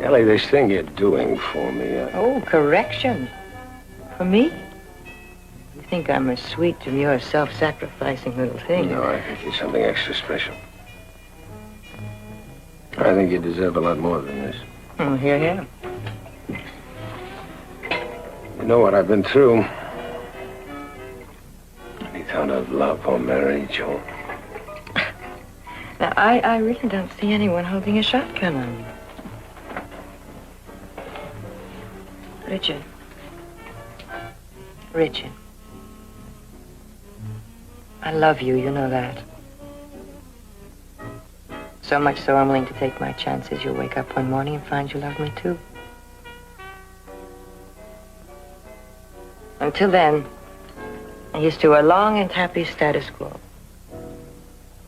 Ellie, this thing you're doing for me... Oh, correction. For me? You think I'm a sweet, demure, self-sacrificing little thing? No, I think you're something extra special. I think you deserve a lot more than this. Oh, here. You know what I've been through? Any kind of love or marriage or... Now, I really don't see anyone holding a shotgun on me. Richard. I love you, you know that. So much so I'm willing to take my chances. You'll wake up one morning and find you love me too. Until then, here's to a long and happy status quo.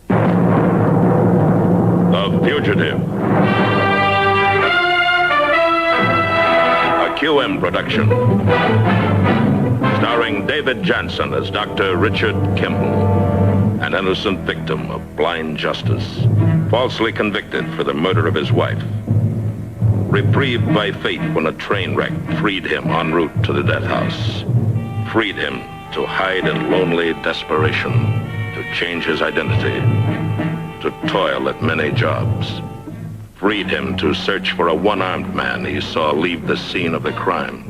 The Fugitive. A QM production. Starring David Janssen as Dr. Richard Kimball, an innocent victim of blind justice, falsely convicted for the murder of his wife. Reprieved by fate when a train wreck freed him en route to the death house. Freed him to hide in lonely desperation, to change his identity, to toil at many jobs. Freed him to search for a one-armed man he saw leave the scene of the crime.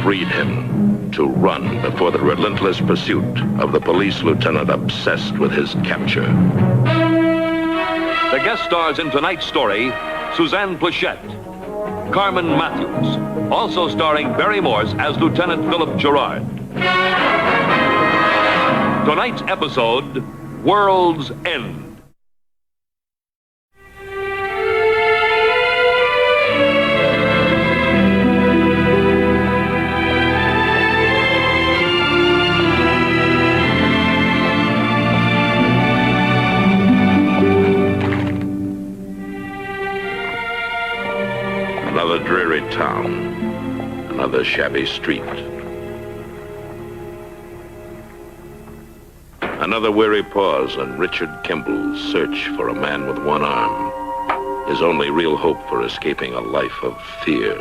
Freed him to run before the relentless pursuit of the police lieutenant obsessed with his capture. The guest stars in tonight's story, Suzanne Pleshett, Carmen Matthews, also starring Barry Morse as Lieutenant Philip Gerard. Tonight's episode, World's End. Another dreary town, another shabby street. Another weary pause on Richard Kimball's search for a man with one arm, his only real hope for escaping a life of fear.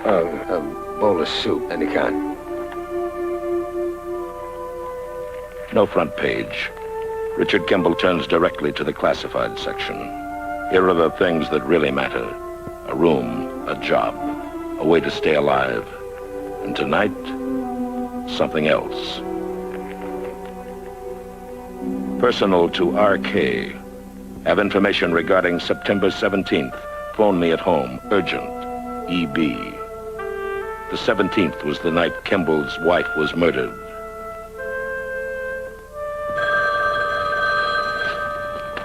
A bowl of soup, any kind. No front page. Richard Kimball turns directly to the classified section. Here are the things that really matter. A room, a job, a way to stay alive. And tonight, something else. Personal to RK. Have information regarding September 17th. Phone me at home. Urgent. EB. The 17th was the night Kimball's wife was murdered.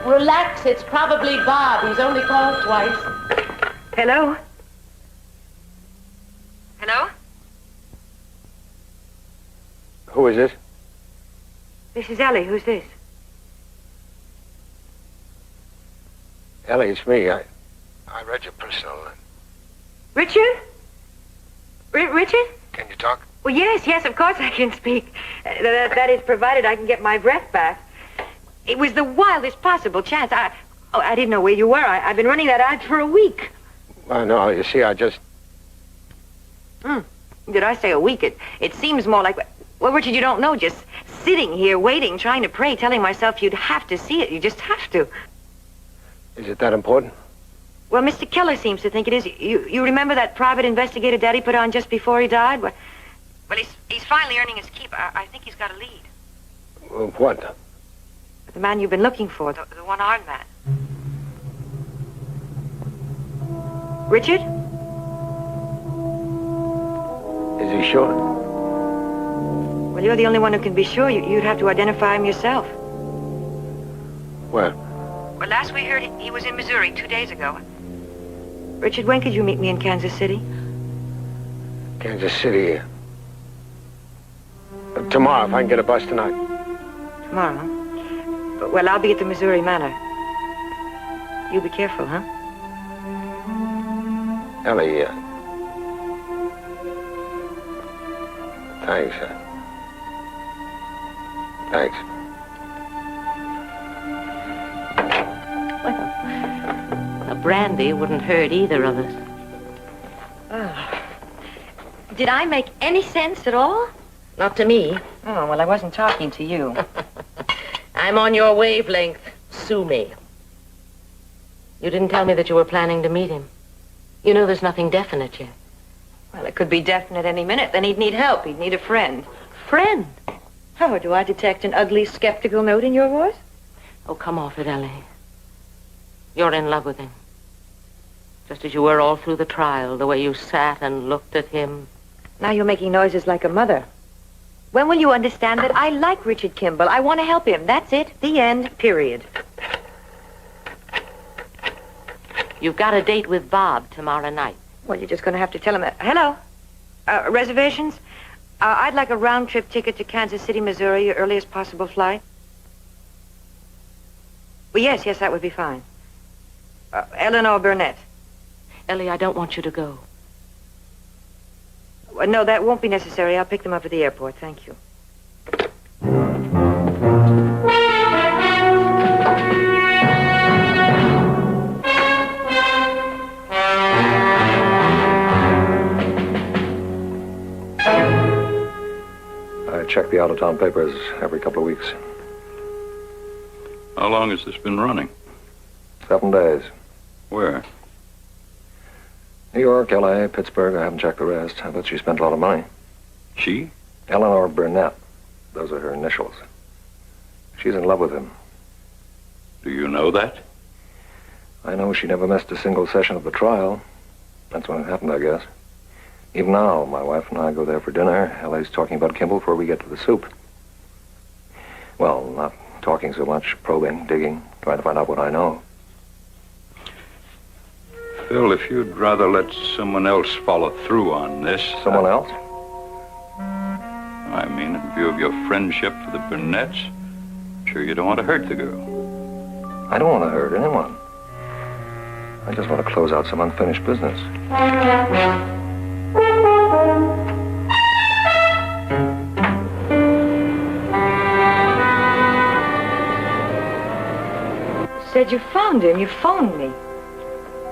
Relax, it's probably Bob. He's only called twice. Hello? Hello? Who is this? This is Ellie. Who's this? Ellie, it's me. I read your personal line. Richard? Richard? Can you talk? Well, yes, of course I can speak. That is provided I can get my breath back. It was the wildest possible chance. I didn't know where you were. I've been running that ad for a week. Well, no, you see, I just... Did I say a week? It seems more like... Well, Richard, you don't know. Just sitting here, waiting, trying to pray, telling myself you'd have to see it. You just have to. Is it that important? Well, Mr. Keller seems to think it is. You remember that private investigator Daddy put on just before he died? Well, he's finally earning his keep. I think he's got a lead. What? The man you've been looking for, the one-armed man. Richard? Is he sure? Well, you're the only one who can be sure. You'd have to identify him yourself. Where? Well, last we heard, he was in Missouri 2 days ago. Richard, when could you meet me in Kansas City? Kansas City. Tomorrow, if I can get a bus tonight. Tomorrow, huh? Well, I'll be at the Missouri Manor. You be careful, huh? Ellie, thanks. Thanks. Well. A brandy wouldn't hurt either of us. Oh. Did I make any sense at all? Not to me. Oh, well, I wasn't talking to you. I'm on your wavelength. Sue me. You didn't tell me that you were planning to meet him. You know there's nothing definite yet. Well, it could be definite any minute. Then he'd need help. He'd need a friend. Friend? Oh, do I detect an ugly, skeptical note in your voice? Oh, come off it, Ellie. You're in love with him. Just as you were all through the trial, the way you sat and looked at him. Now you're making noises like a mother. When will you understand that I like Richard Kimball? I want to help him. That's it. The end. Period. You've got a date with Bob tomorrow night. Well, you're just going to have to tell him that. Hello? Reservations? I'd like a round-trip ticket to Kansas City, Missouri, your earliest possible flight. Well, yes, that would be fine. Eleanor Burnett. Ellie, I don't want you to go. No, that won't be necessary. I'll pick them up at the airport. Thank you. I check the out-of-town papers every couple of weeks. How long has this been running? 7 days. Where? New York, L.A., Pittsburgh. I haven't checked the rest. I bet she spent a lot of money. She? Eleanor Burnett. Those are her initials. She's in love with him. Do you know that? I know she never missed a single session of the trial. That's when it happened, I guess. Even now, my wife and I go there for dinner. Ellie's talking about Kimball before we get to the soup. Well, not talking so much, probing, digging, trying to find out what I know. Phil, if you'd rather let someone else follow through on this... Someone else? I mean, in view of your friendship for the Burnetts, I'm sure you don't want to hurt the girl. I don't want to hurt anyone. I just want to close out some unfinished business. Said you found him. You phoned me.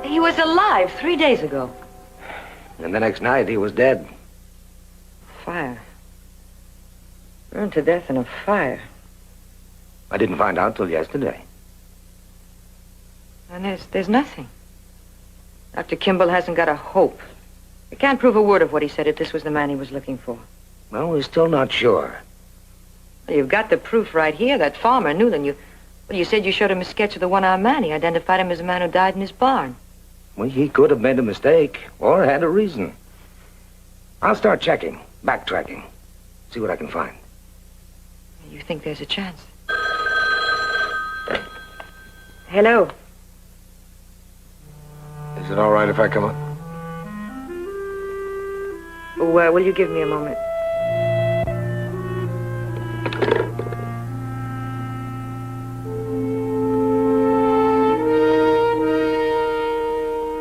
He was alive 3 days ago. And the next night, he was dead. Fire. Burned to death in a fire. I didn't find out till yesterday. And there's nothing. Dr. Kimball hasn't got a hope. He can't prove a word of what he said if this was the man he was looking for. Well, we're still not sure. Well, you've got the proof right here. That farmer knew them. You said you showed him a sketch of the one-armed man. He identified him as a man who died in his barn. Well, he could have made a mistake or had a reason. I'll start checking, backtracking, see what I can find. You think there's a chance? Hello. Is it all right if I come up? Will you give me a moment?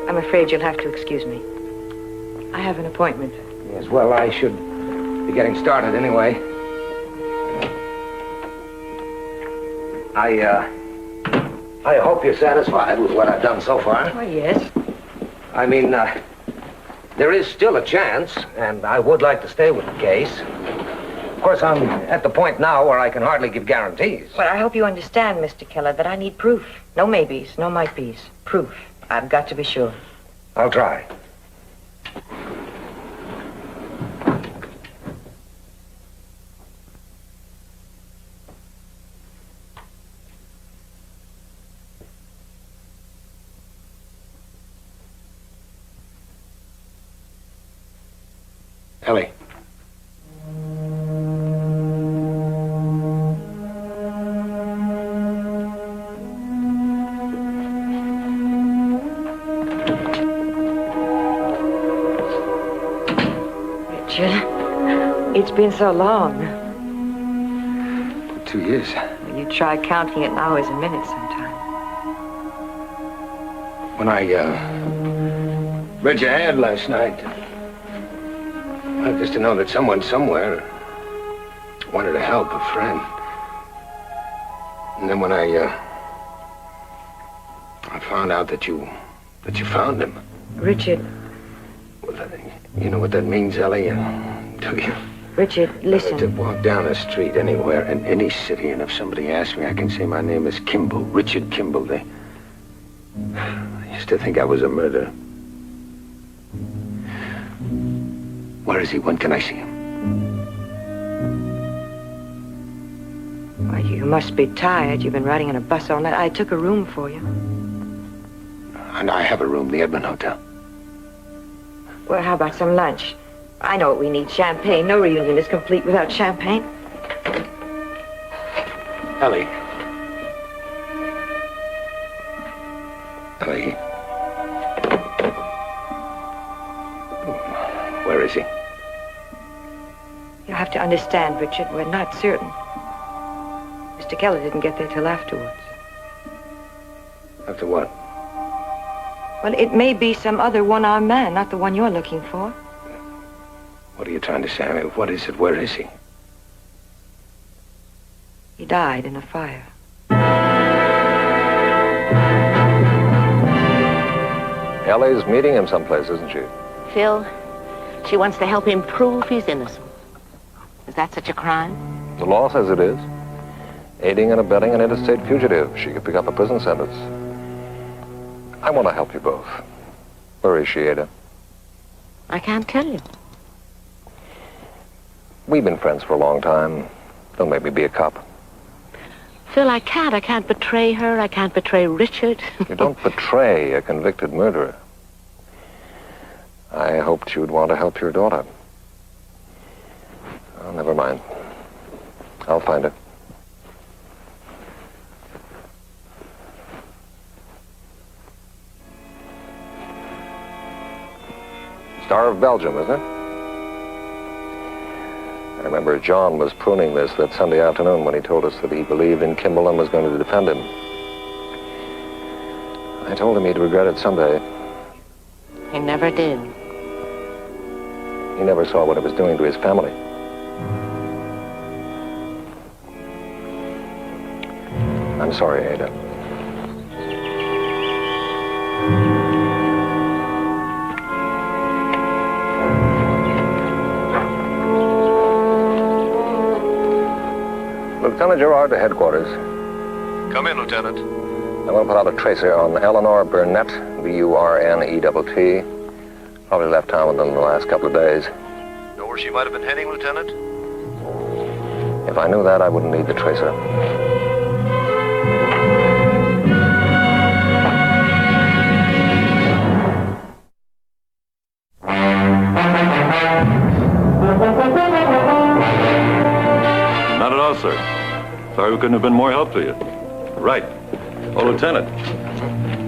I'm afraid you'll have to excuse me. I have an appointment. Yes, well, I should be getting started anyway. I hope you're satisfied with what I've done so far. Oh, yes. I mean, there is still a chance, and I would like to stay with the case. Of course, I'm at the point now where I can hardly give guarantees. But I hope you understand, Mr. Keller, that I need proof. No maybes, no might-bes. Proof. I've got to be sure. I'll try. Ellie. Richard, it's been so long. 2 years. You try counting it in hours and minutes sometime. When I read your ad last night, just to know that someone somewhere wanted to help a friend. And then when I found out that you But you found him. Richard, Well, you know what that means, Ellie? Do you? Richard, To listen. walk down the street anywhere in any city, and if somebody asks me, I can say my name is Kimball, Richard Kimball. They used to think I was a murderer. Where is he? When can I see him? Why, you must be tired. You've been riding in a bus all night. I took a room for you. And I have a room, the Edmund Hotel. Well, how about some lunch? I know what we need, champagne. No reunion is complete without champagne. Ellie. Ellie. Where is he? You have to understand, Richard, we're not certain. Mr. Keller didn't get there till afterwards. After what? Well, it may be some other one-armed man, not the one you're looking for. What are you trying to say? I mean, what is it? Where is he? He died in a fire. Ellie's meeting him someplace, isn't she? Phil, she wants to help him prove he's innocent. Is that such a crime? The law says it is. Aiding and abetting an interstate fugitive. She could pick up a prison sentence. I want to help you both. Where is she, Ada? I can't tell you. We've been friends for a long time. Don't make me be a cop. Phil, I can't. I can't betray her. I can't betray Richard. You don't betray a convicted murderer. I hoped you'd want to help your daughter. Oh, never mind. I'll find her. Star of Belgium, isn't it? I remember John was pruning this that Sunday afternoon when he told us that he believed in Kimball and was going to defend him. I told him he'd regret it someday. He never did. He never saw what it was doing to his family. I'm sorry, Ada. Lieutenant Gerard to headquarters. Come in, Lieutenant. I want to put out a tracer on Eleanor Burnett, B-U-R-N-E-T-T. Probably left town within the last couple of days. Know where she might have been heading, Lieutenant? If I knew that, I wouldn't need the tracer. Not at all, sir. Sorry we couldn't have been more help to you. Right. Oh, Lieutenant,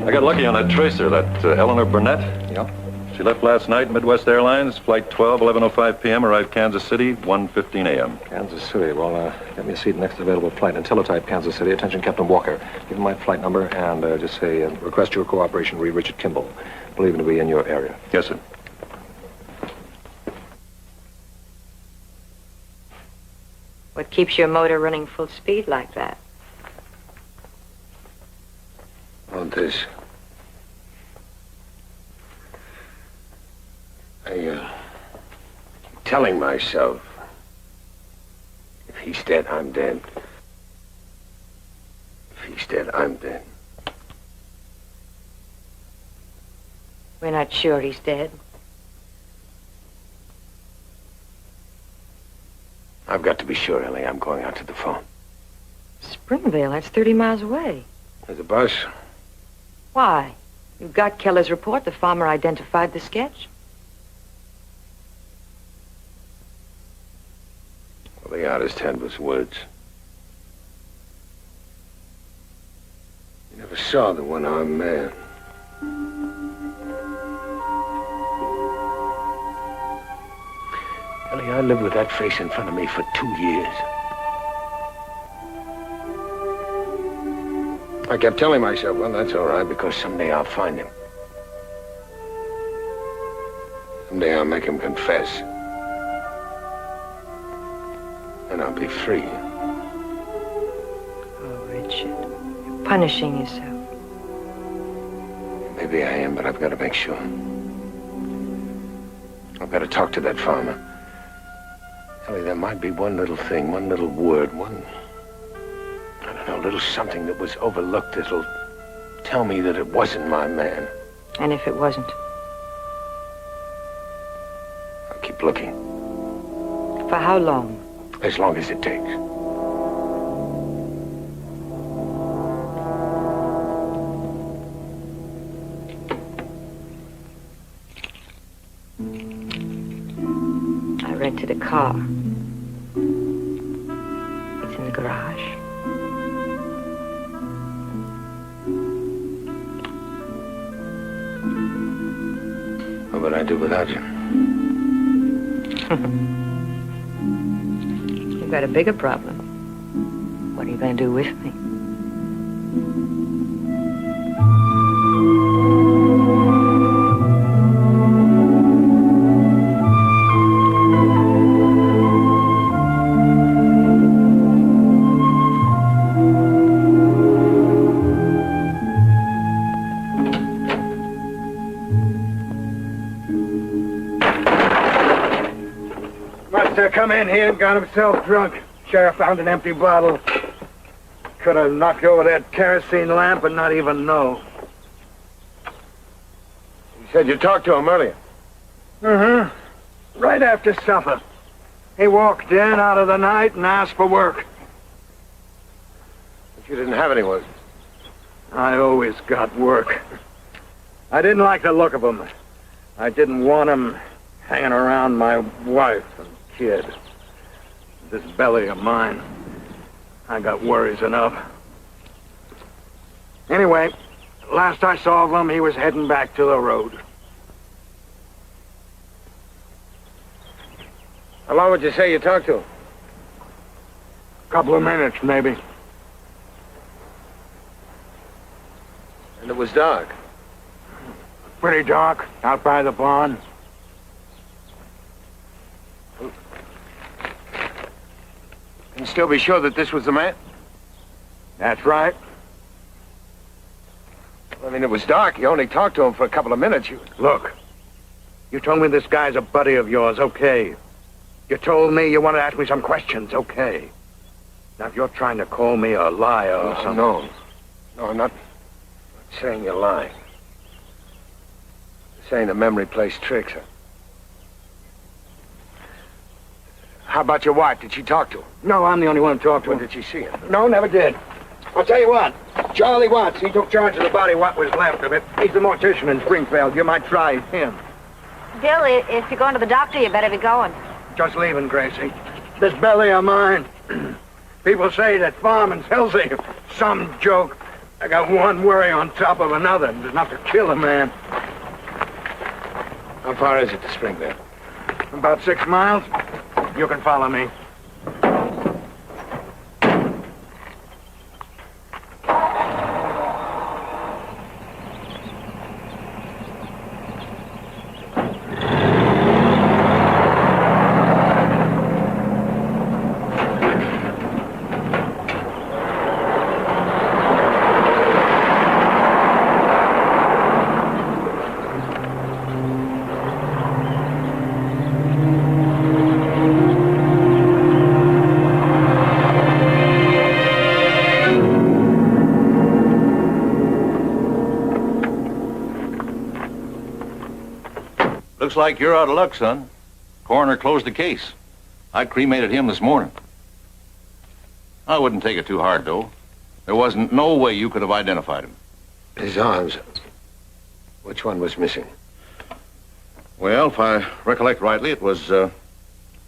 I got lucky on that tracer, that Eleanor Burnett. Yep. She left last night, Midwest Airlines, flight 12, 11:05 p.m., arrived Kansas City, 1:15 a.m. Kansas City. Well, get me a seat next available flight. Teletype, Kansas City. Attention, Captain Walker. Give him my flight number and just say, request your cooperation, re Richard Kimball. Believe him to be in your area. Yes, sir. What keeps your motor running full speed like that? Oh, this. Telling myself, if he's dead, I'm dead. If he's dead, I'm dead. We're not sure he's dead. I've got to be sure, Ellie. I'm going out to the phone. Springvale, that's 30 miles away. There's a bus. Why? You got Keller's report. The farmer identified the sketch. Well, the artist had was words. You never saw the one-armed man. Ellie, I lived with that face in front of me for 2 years. I kept telling myself, well, that's all right, because someday I'll find him. Someday I'll make him confess. And I'll be free. Oh, Richard, you're punishing yourself. Maybe Maybe I am, but I've got to make sure. I've got to talk to that farmer. Ellie, there might be one little thing, one little word, I don't know, a little something that was overlooked that'll tell me that it wasn't my man. And if it wasn't? I'll keep looking. For how long? As long as it takes. I rented a car. It's in the garage. What would I do without you? You've got a bigger problem. What are you going to do with me? Come in here and got himself drunk. Sheriff found an empty bottle. Could have knocked over that kerosene lamp and not even know. You said you talked to him earlier. Mm-hmm. Right after supper. He walked in out of the night and asked for work. But you didn't have any work. I always got work. I didn't like the look of him. I didn't want him hanging around my wife and kid. This belly of mine. I got worries enough. Anyway, last I saw of him, he was heading back to the road. How long would you say you talked to him? Couple of minutes, maybe. And it was dark. Pretty dark, out by the barn. Can you still be sure that this was the man? That's right. I mean, it was dark. You only talked to him for a couple of minutes. Look, you told me this guy's a buddy of yours, okay. You told me you wanted to ask me some questions, okay. Now, if you're trying to call me a liar or something... No, I'm not saying you're lying. I'm saying that memory plays tricks. How about your wife? Did she talk to him? No, I'm the only one who talked to When him. did she see him? No, never did. I'll tell you what. Charlie Watts, he took charge of the body, what was left of it. He's the mortician in Springfield. You might try him. Bill, if you're going to the doctor, you better be going. Just leaving, Gracie. This belly of mine. People say that farming's healthy. Some joke. I got one worry on top of another. There's enough to kill a man. How far is it to Springfield? About 6 miles. You can follow me. Looks like you're out of luck, son. Coroner closed the case. I cremated him this morning. I wouldn't take it too hard, though. There wasn't no way you could have identified him. His arms. Which one was missing? Well, if I recollect rightly, it was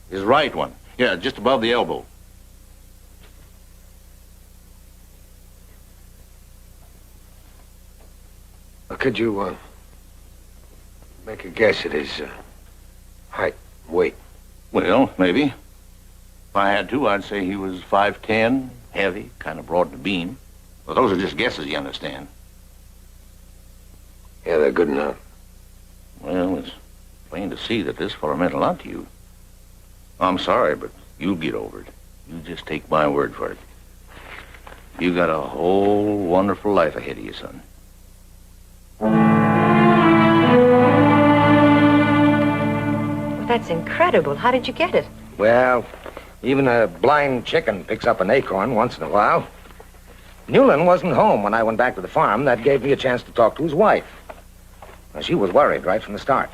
his right one. Yeah, just above the elbow. Could you make a guess at his height, weight? Well, maybe. If I had to, I'd say he was 5'10", heavy, kind of broad in the beam. Well, those are just guesses, you understand. Yeah, they're good enough. Well, it's plain to see that this fellow meant a lot to you. I'm sorry, but you'll get over it. You just take my word for it. You got a whole wonderful life ahead of you, son. That's incredible. How did you get it? Well, even a blind chicken picks up an acorn once in a while. Newland wasn't home when I went back to the farm. That gave me a chance to talk to his wife. Now, she was worried right from the start.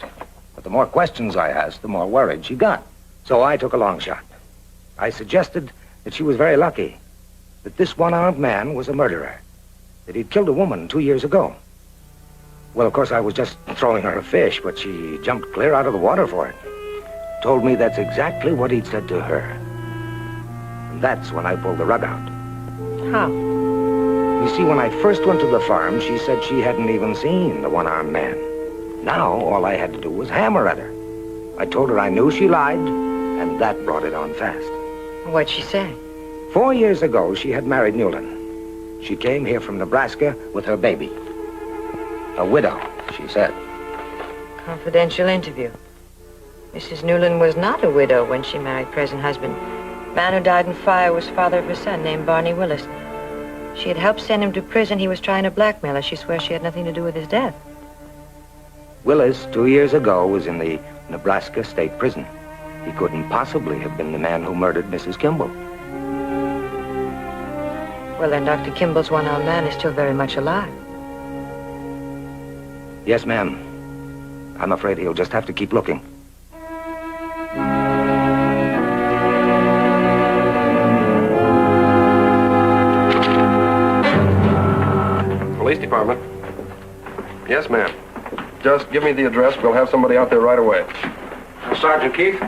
But the more questions I asked, the more worried she got. So I took a long shot. I suggested that she was very lucky, that this one-armed man was a murderer, that he'd killed a woman 2 years ago. Well, of course, I was just throwing her a fish, but she jumped clear out of the water for it. Told me that's exactly what he'd said to her. And that's when I pulled the rug out. How? You see, when I first went to the farm, she said she hadn't even seen the one-armed man. Now, all I had to do was hammer at her. I told her I knew she lied, and that brought it on fast. What'd she say? 4 years ago, she had married Newland. She came here from Nebraska with her baby. A widow, she said. Confidential interview. Mrs. Newland was not a widow when she married present husband. Man who died in fire was father of her son named Barney Willis. She had helped send him to prison. He was trying to blackmail her. She swears she had nothing to do with his death. Willis, 2 years ago, was in the Nebraska State Prison. He couldn't possibly have been the man who murdered Mrs. Kimball. Well, then Dr. Kimball's one-armed man is still very much alive. Yes, ma'am. I'm afraid he'll just have to keep looking. Police department. Yes, ma'am. Just give me the address. We'll have somebody out there right away. Sergeant Keith,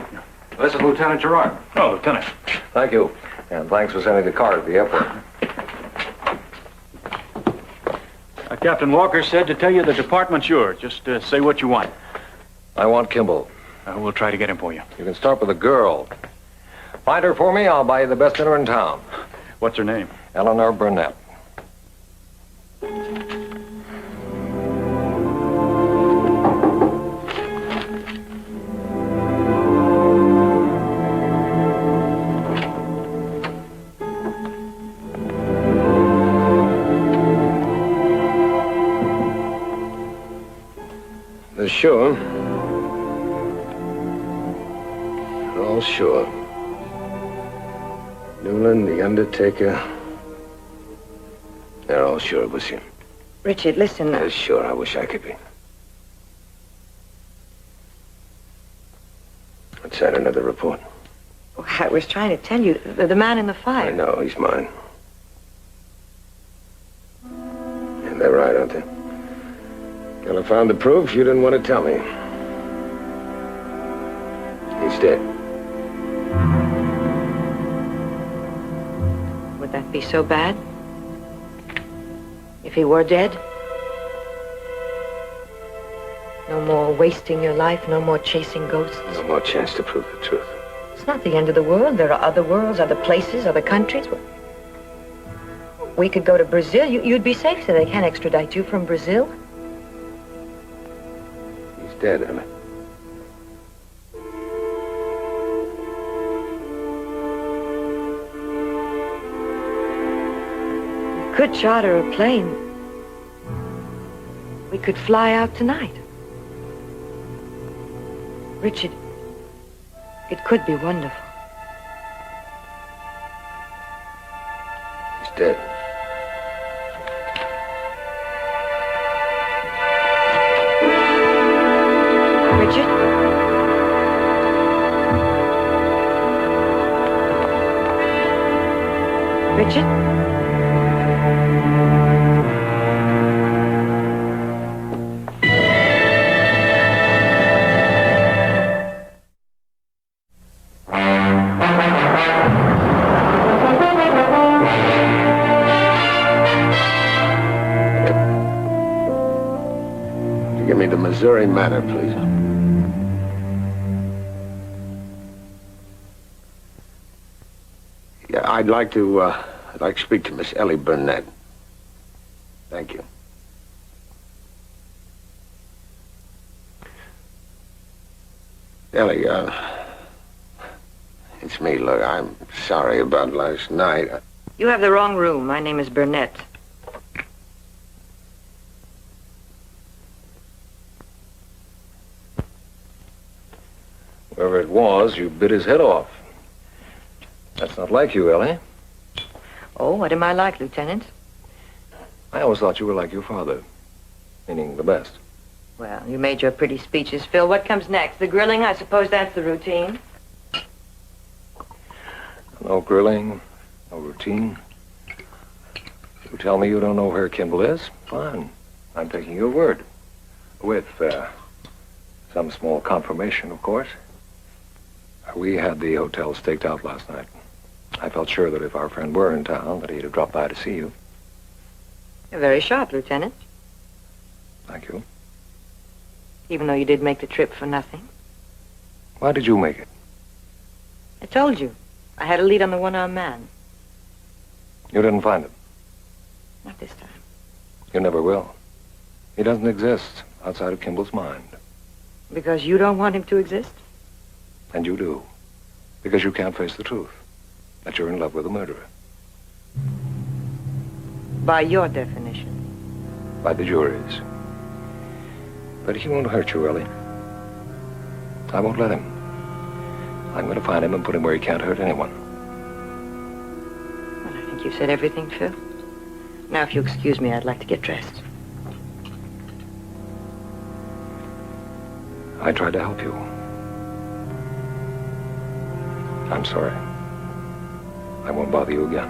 this is Lieutenant Gerard. Oh, Lieutenant. Thank you. And thanks for sending the car to the airport. Captain Walker said to tell you the department's yours. Just say what you want. I want Kimball. We'll try to get him for you. You can start with a girl. Find her for me. I'll buy you the best dinner in town. What's her name? Eleanor Burnett. Sure. All sure. Newland, the undertaker. They're all sure it was him. Richard, listen. Yes, sure. I wish I could be. Let's add another report. Oh, I was trying to tell you, the man in the fire. I know, he's mine. And they're right, aren't they? Well, I found the proof you didn't want to tell me. He's dead. Would that be so bad? If he were dead? No more wasting your life, no more chasing ghosts. No more chance to prove the truth. It's not the end of the world. There are other worlds, other places, other countries. We could go to Brazil. You'd be safe, so they can't extradite you from Brazil. He's dead, Emmett. We could charter a plane. We could fly out tonight. Richard, it could be wonderful. He's dead. Richard? Richard? Give me the Missouri Manor, please. Yeah, I'd like to speak to Miss Ellie Burnett. Thank you. Ellie, it's me. Look, I'm sorry about last night. You have the wrong room. My name is Burnett. Whoever it was, you bit his head off. That's not like you, Ellie. Oh, what am I like, Lieutenant? I always thought you were like your father. Meaning the best. Well, you made your pretty speeches, Phil. What comes next? The grilling? I suppose that's the routine. No grilling, no routine. You tell me you don't know where Kimball is? Fine. I'm taking your word. With, some small confirmation, of course. We had the hotel staked out last night. I felt sure that if our friend were in town, that he'd have dropped by to see you. You're very sharp, Lieutenant. Thank you. Even though you did make the trip for nothing. Why did you make it? I told you. I had a lead on the one-armed man. You didn't find him. Not this time. You never will. He doesn't exist outside of Kimball's mind. Because you don't want him to exist? And you do. Because you can't face the truth. That you're in love with a murderer. By your definition. By the jury's. But he won't hurt you, Ellie. I won't let him. I'm going to find him and put him where he can't hurt anyone. Well, I think you've said everything, Phil. Now, if you excuse me, I'd like to get dressed. I tried to help you. I'm sorry. I won't bother you again.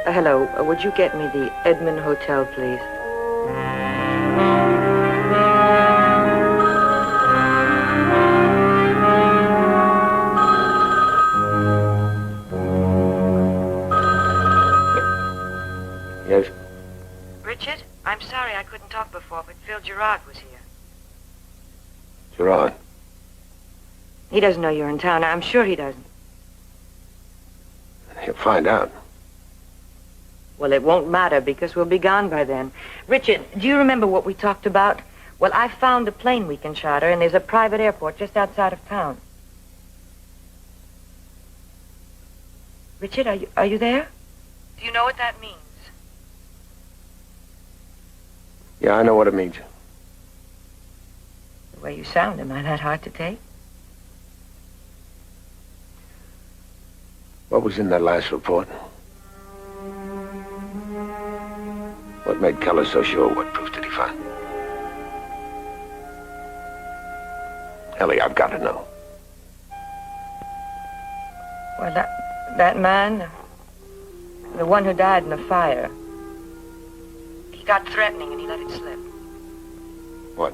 Hello. Would you get me the Edmund Hotel, please? Yes? Richard, I'm sorry I couldn't talk before, but Phil Gerard was here. Gerard? He doesn't know you're in town. I'm sure he doesn't. He'll find out. Well, it won't matter because we'll be gone by then. Richard, do you remember what we talked about? Well, I found a plane we can charter, and there's a private airport just outside of town. Richard, are you there? Do you know what that means? Yeah, I know what it means. The way you sound, am I that hard to take? What was in that last report? What made Keller so sure? What proof did he find? Ellie, I've got to know. Well, that man, the one who died in the fire, he got threatening and he let it slip. What?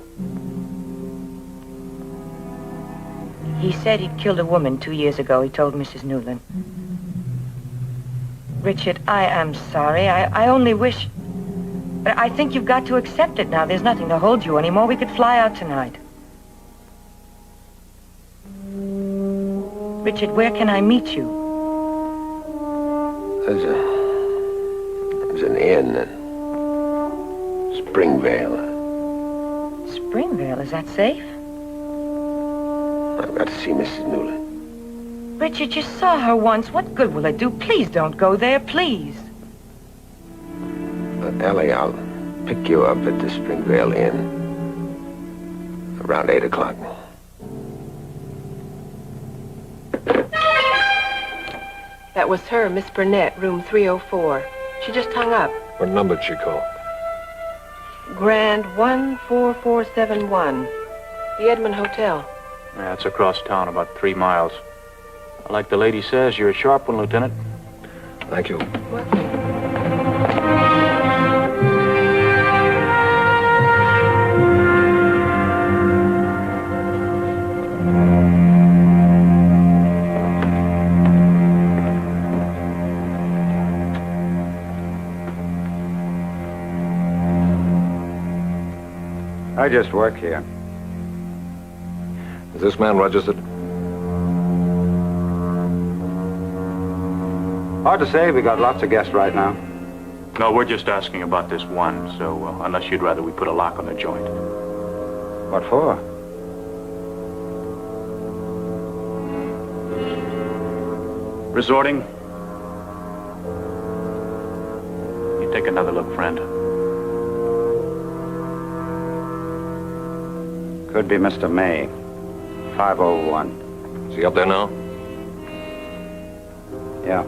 He said he'd killed a woman 2 years ago, he told Mrs. Newland. Richard, I am sorry. I only wish... But I think you've got to accept it now. There's nothing to hold you anymore. We could fly out tonight. Richard, where can I meet you? There's an inn in Springvale. Springvale? Is that safe? I've got to see Mrs. Newland. Richard, you saw her once. What good will it do? Please don't go there, please. Ellie, I'll pick you up at the Springvale Inn around 8 o'clock. That was her, Miss Burnett, room 304. She just hung up. What number did she call? Grand 14471. The Edmund Hotel. Yeah, it's across town, about 3 miles. Like the lady says, you're a sharp one, Lieutenant. Thank you. I just work here. Is this man registered? Hard to say. We got lots of guests right now. No, we're just asking about this one, so unless you'd rather we put a lock on the joint. What for? Resorting? You take another look, friend. Could be Mr. May. 501. Is he up there now? Yeah.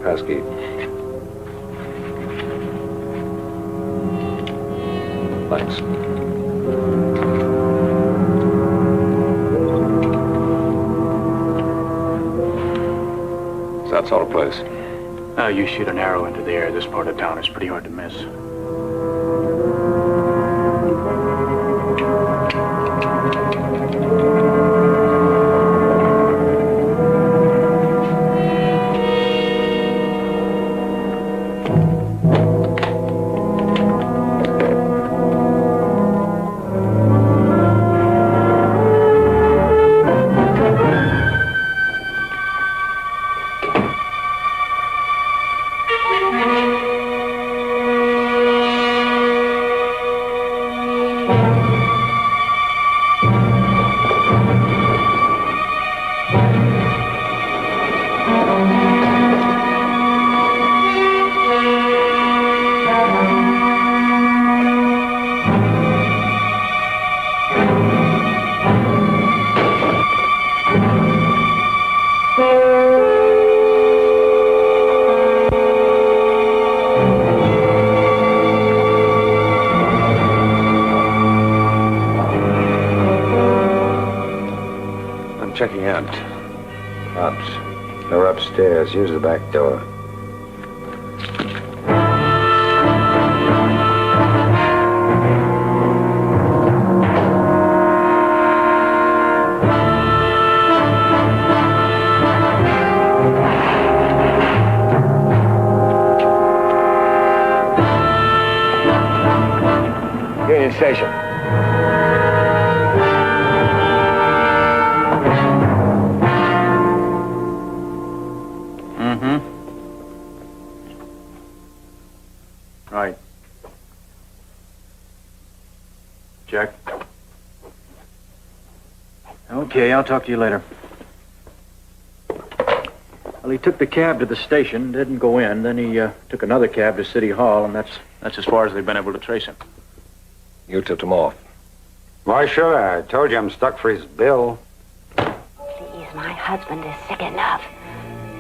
Passkey. Thanks. It's that sort of place. You shoot an arrow into the air. This part of town is pretty hard to miss. Checking out. Ops. They're upstairs. Use the back door. Union Station. Right. Jack? Okay, I'll talk to you later. Well, he took the cab to the station, didn't go in. Then he took another cab to City Hall, and that's as far as they've been able to trace him. You tipped him off. Why, sure. I told you I'm stuck for his bill. Please, my husband is sick enough.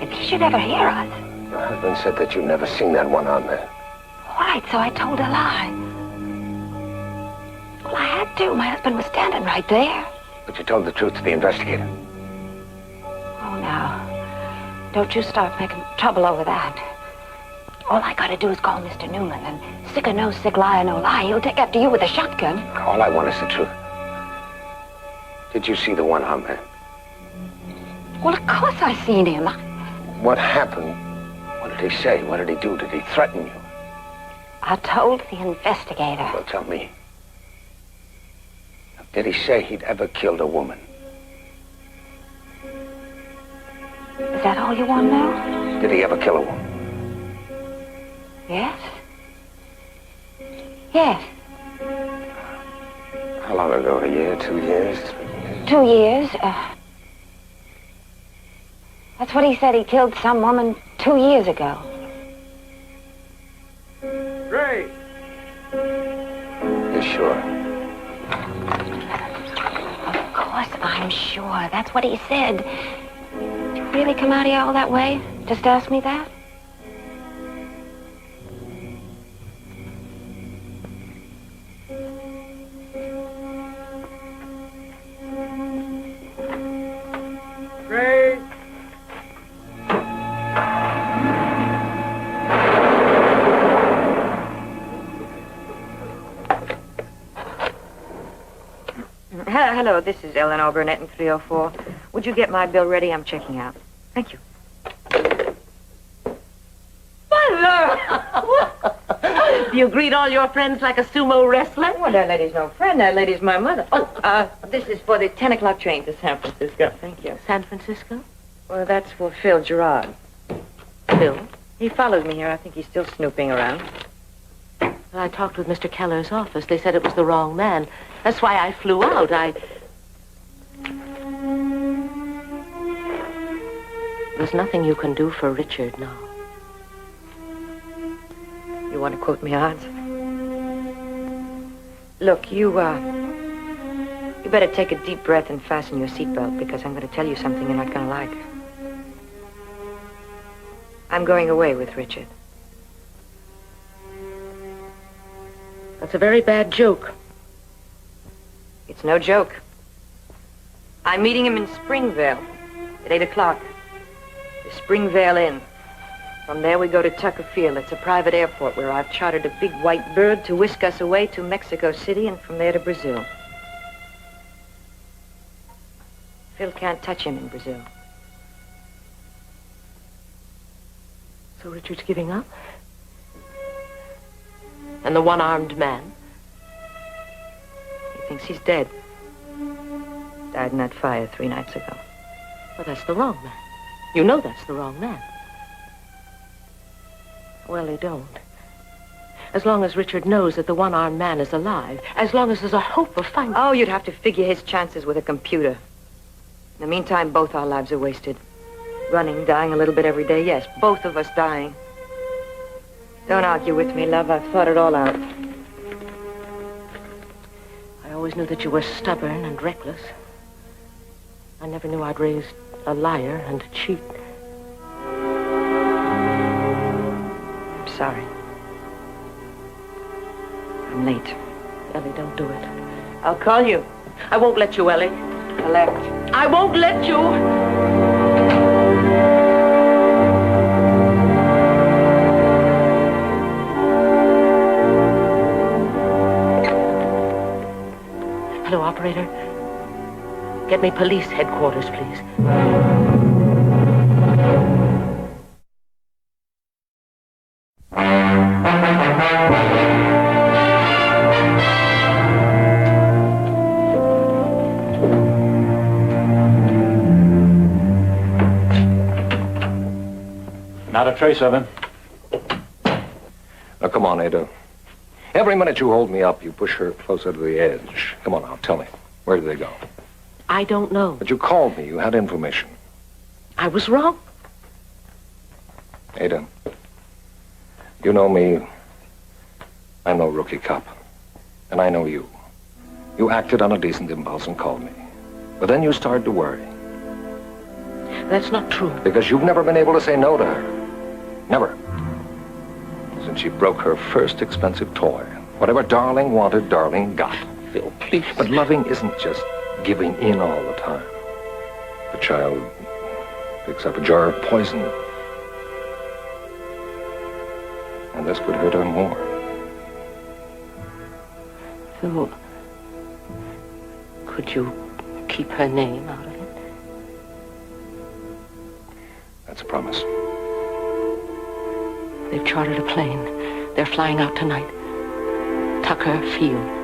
If he should ever hear us. Your husband said that you'd never seen that one-armed man. Right, so I told a lie. Well, I had to. My husband was standing right there. But you told the truth to the investigator. Oh, now. Don't you start making trouble over that. All I gotta do is call Mr. Newman, and sick or no sick, lie or no lie, he'll take after you with a shotgun. All I want is the truth. Did you see the one-armed man? Well, of course I seen him. What happened? What did he say? What did he do? Did he threaten you? I told the investigator. Well, tell me. Did he say he'd ever killed a woman? Is that all you want to know? Did he ever kill a woman? Yes. Yes. How long ago? A year, 2 years, 3 years? 2 years. That's what he said. He killed some woman 2 years ago. Great. You sure? Of course I'm sure. That's what he said. Did you really come out here all that way? Just ask me that? Great. Hello, this is Eleanor Burnett in 304. Would you get my bill ready? I'm checking out. Thank you. Mother! You greet all your friends like a sumo wrestler? Well, that lady's no friend. That lady's my mother. Oh, this is for the 10 o'clock train to San Francisco. Thank you. San Francisco? Well, that's for Phil Gerard. Phil? He follows me here. I think he's still snooping around. Well, I talked with Mr. Keller's office. They said it was the wrong man. That's why I flew out. There's nothing you can do for Richard now. You want to quote me odds? Look, you better take a deep breath and fasten your seatbelt, because I'm going to tell you something you're not going to like. I'm going away with Richard. That's a very bad joke. It's no joke. I'm meeting him in Springvale at 8 o'clock. The Springvale Inn. From there we go to Tucker Field. It's a private airport where I've chartered a big white bird to whisk us away to Mexico City and from there to Brazil. Phil can't touch him in Brazil. So Richard's giving up? And the one-armed man? He thinks he's dead. Died in that fire 3 nights ago. Well, that's the wrong man. You know that's the wrong man. Well, they don't. As long as Richard knows that the one-armed man is alive, as long as there's a hope of finding... Oh, you'd have to figure his chances with a computer. In the meantime, both our lives are wasted. Running, dying a little bit every day, yes. Both of us dying. Don't argue with me, love. I've thought it all out. I always knew that you were stubborn and reckless. I never knew I'd raised a liar and a cheat. I'm sorry. I'm late. Ellie, don't do it. I'll call you. I won't let you, Ellie. Elect. I won't let you. Hello, operator. Get me police headquarters, please. Not a trace of him. Now, come on, Ada. Every minute you hold me up, you push her closer to the edge. Come on now, tell me. Where did they go? I don't know. But you called me. You had information. I was wrong. Ada, you know me. I'm no rookie cop. And I know you. You acted on a decent impulse and called me. But then you started to worry. That's not true. Because you've never been able to say no to her. Never. Since she broke her first expensive toy. Whatever Darling wanted, Darling got. Phil, please. But loving isn't just giving in all the time. The child picks up a jar of poison. And this could hurt her more. Phil, could you keep her name out of it? That's a promise. They've chartered a plane. They're flying out tonight. Tucker Field.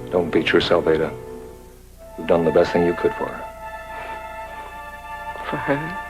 Don't beat yourself, Ada. You've done the best thing you could for her. For her?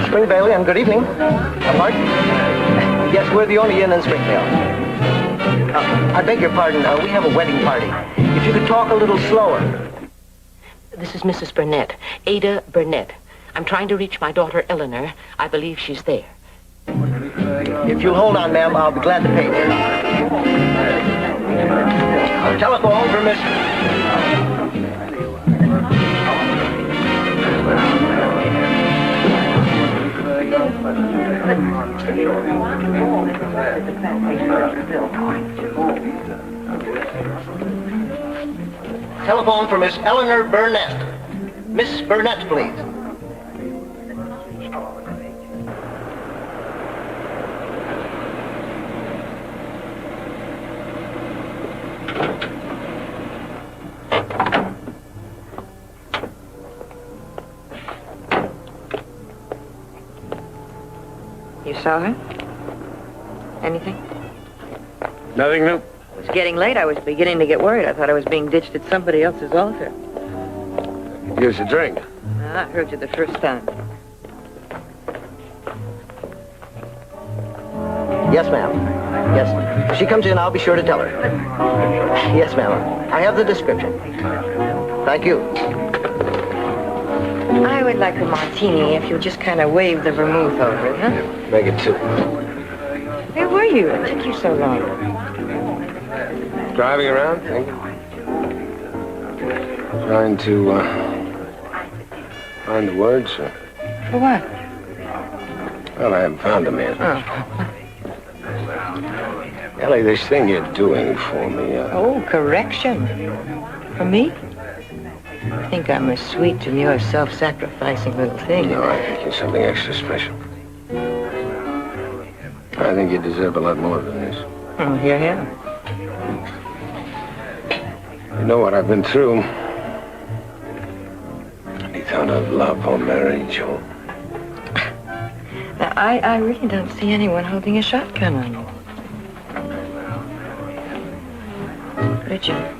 Springvale, and good evening. Pardon? Yes, we're the only inn in Springvale. I beg your pardon, we have a wedding party. If you could talk a little slower. This is Mrs. Burnett, Ada Burnett. I'm trying to reach my daughter, Eleanor. I believe she's there. If you'll hold on, ma'am, I'll be glad to pay you. Telephone for Miss... Telephone for Miss Eleanor Burnett. Miss Burnett, please. saw her? Anything? Nothing new? It was getting late. I was beginning to get worried. I thought I was being ditched at somebody else's altar. Here's a drink. I heard you the first time. Yes, ma'am. Yes. If she comes in, I'll be sure to tell her. Yes, ma'am. I have the description. Thank you. I would like a martini if you'll just kind of wave the vermouth over it, huh? Make it 2. Where were you? It took you so long. Driving around, thinking. Trying to, find the words. For what? Well, I haven't found them yet. Oh. Ellie, this thing you're doing for me, Oh, correction. For me? I think I'm as sweet and you're a self-sacrificing little thing. No, I think you're something extra special. I think you deserve a lot more than this. Oh, here. You know what I've been through? Any kind of love or marriage or... Now, I really don't see anyone holding a shotgun on you. Richard.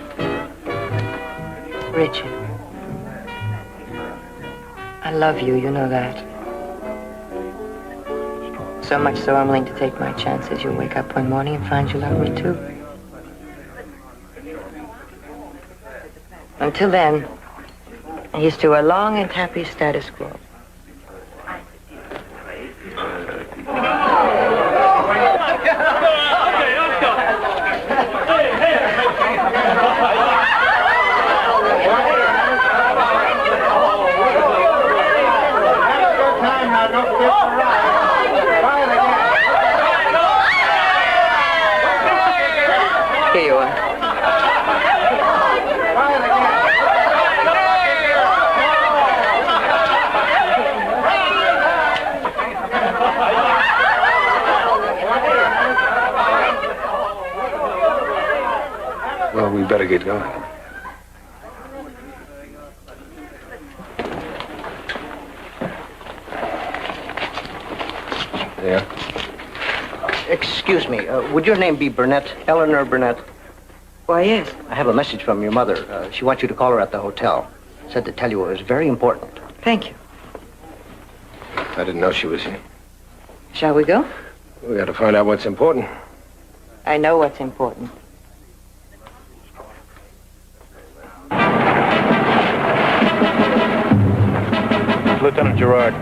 I love you, you know that. So much so I'm willing to take my chances. You'll wake up one morning and find you love me too. Until then, here's to a long and happy status quo. Here you are. Well, we better get going. Yeah? Excuse me, would your name be Burnett? Eleanor Burnett? Why, yes. I have a message from your mother. She wants you to call her at the hotel. Said to tell you it was very important. Thank you. I didn't know she was here. Shall we go? We got to find out what's important. I know what's important. Lieutenant Gerard.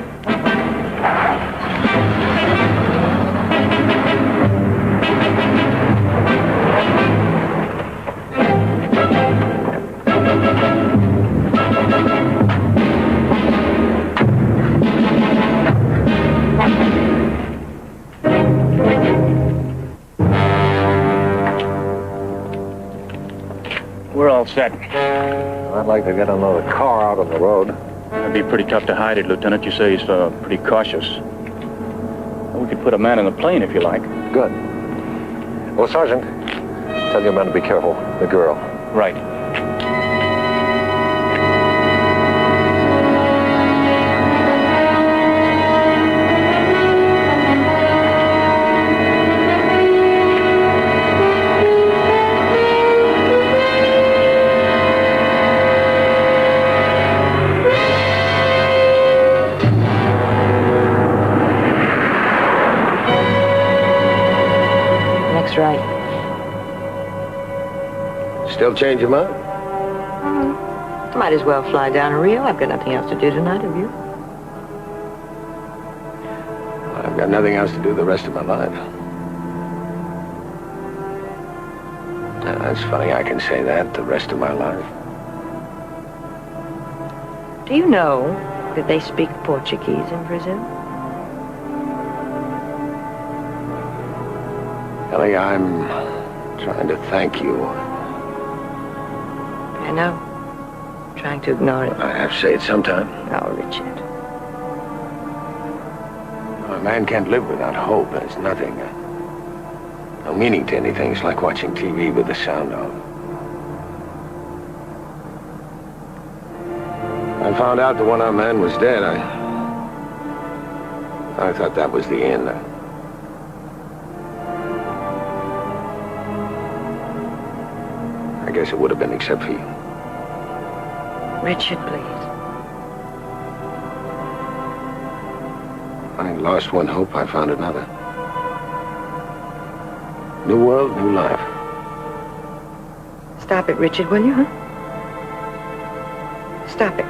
We're all set. I'd like to get another car out on the road. It'd be pretty tough to hide it, Lieutenant. You say he's pretty cautious. We could put a man in the plane if you like. Good. Well, Sergeant, tell your men to be careful. The girl. Right. That's right. Still change your mind? Might as well fly down to Rio. I've got nothing else to do tonight, have you? I've got nothing else to do the rest of my life. That's funny I can say that, the rest of my life. Do you know that they speak Portuguese in Brazil? Ellie, I'm trying to thank you. I know. Trying to ignore it. I have to say it sometime. Oh, Richard. A man can't live without hope. There's nothing. No meaning to anything. It's like watching TV with the sound off. I found out the one-armed man was dead. I thought that was the end. guess it would have been except for you. Richard, please. I lost one hope, I found another. New world, new life. Stop it, Richard, will you, huh? Stop it.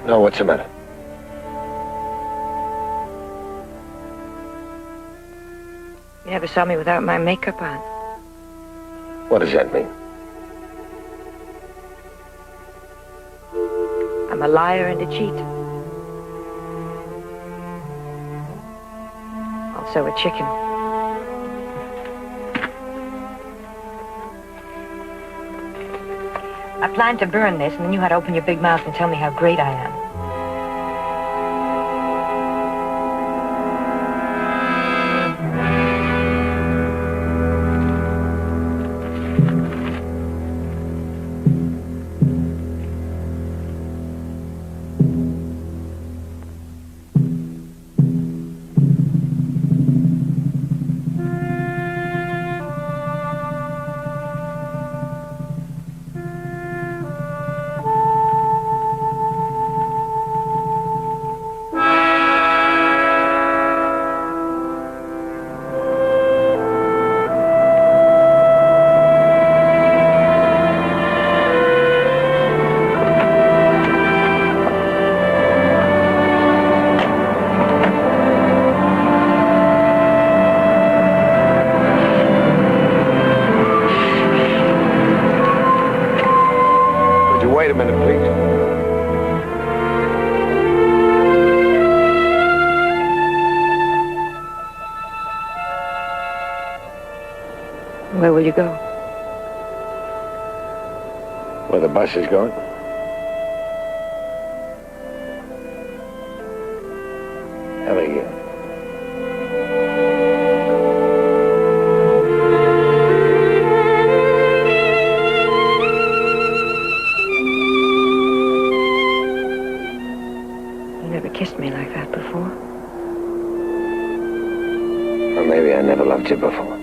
No, what's the matter? You never saw me without my makeup on. What does that mean? I'm a liar and a cheat. Also a chicken. I planned to burn this, and then you had to open your big mouth and tell me how great I am. Wait a minute, please. Where will you go? Where the bus is going? Ellie, Kissed me like that before. or maybe I never loved you before.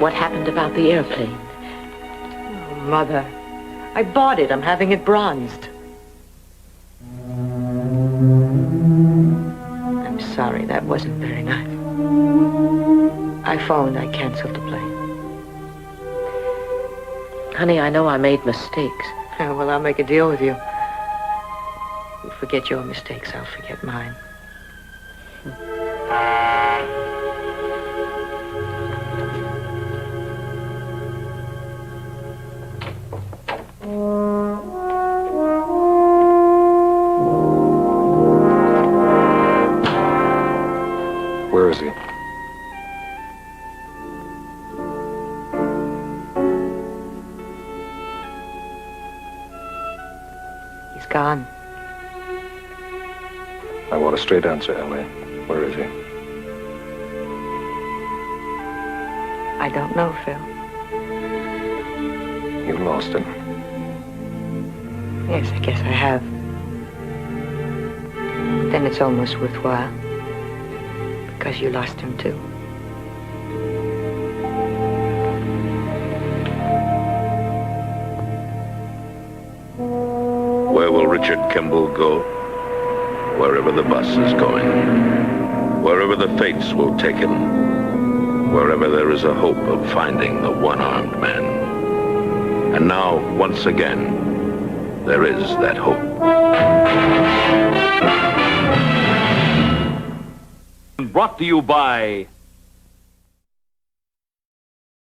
What happened about the airplane? Oh, Mother. I bought it. I'm having it bronzed. I'm sorry. That wasn't very nice. I phoned. I canceled the plane. Honey, I know I made mistakes. Well, I'll make a deal with you. You forget your mistakes, I'll forget mine. Where is he? He's gone. I want a straight answer, Ellie. Where is he? I don't know, Phil. You lost him. Yes, I guess I have. But then it's almost worthwhile. Because you lost him, too. Where will Richard Kimball go? Wherever the bus is going. Wherever the fates will take him. wherever there is a hope of finding the one-armed man. And now, once again, there is that hope. Brought to you by